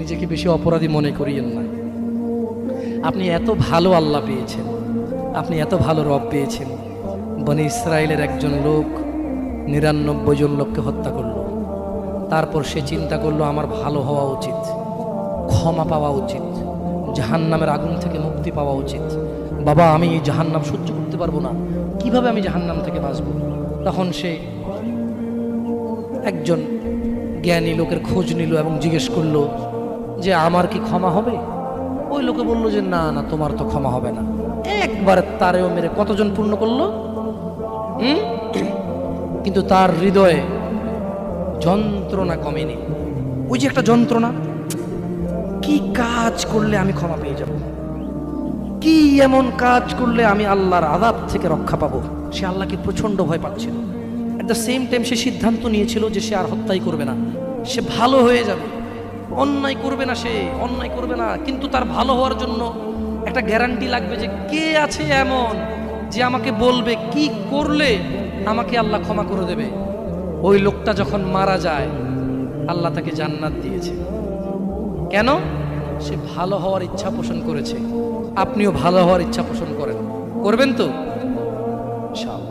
নিজেকে বেশি অপরাধী মনে করিয়েন না। আপনি এত ভালো আল্লাহ পেয়েছেন, আপনি এত ভালো রব পেয়েছেন। বনি ইসরায়েলের একজন লোক 99 জন লোককে হত্যা করলো। তারপর সে চিন্তা করলো আমার ভালো হওয়া উচিত, ক্ষমা পাওয়া উচিত, জাহান্নামের আগুন থেকে মুক্তি পাওয়া উচিত। বাবা আমি এই জাহান্নাম সহ্য করতে পারবো না, কিভাবে আমি জাহান্নাম থেকে বাঁচবো? তখন সে একজন জ্ঞানী লোকের খোঁজ নিল এবং জিজ্ঞেস করলো যে আমার কি ক্ষমা হবে? ওই লোকে বলল যে না না, তোমার তো ক্ষমা হবে না। একবার তারেও মেরে কতজন পূর্ণ করলো? কিন্তু তার হৃদয়ে যন্ত্রণা কমেনি। ওই যে একটা যন্ত্রণা, কি কাজ করলে আমি ক্ষমা পেয়ে যাব, কি এমন কাজ করলে আমি আল্লাহর আযাব থেকে রক্ষা পাবো। সে আল্লাহকে প্রচন্ড ভয় পাচ্ছিল। এট দ্য সেম টাইম সে সিদ্ধান্ত নিয়েছিল যে সে আর হত্যাই করবে না, সে ভালো হয়ে যাবে, অন্যায় করবে না, সে অন্যায় করবে না। কিন্তু তার ভালো হওয়ার জন্য একটা গ্যারান্টি লাগবে যে কে আছে এমন যে আমাকে বলবে কি করলে আমাকে আল্লাহ ক্ষমা করে দেবে। ওই লোকটা যখন মারা যায় আল্লাহ তাকে জান্নাত দিয়েছে। কেন? সে ভালো হওয়ার ইচ্ছা পোষণ করেছে। আপনিও ভালো হওয়ার ইচ্ছা পোষণ করেন, করবেন তো ইনশাআল্লাহ।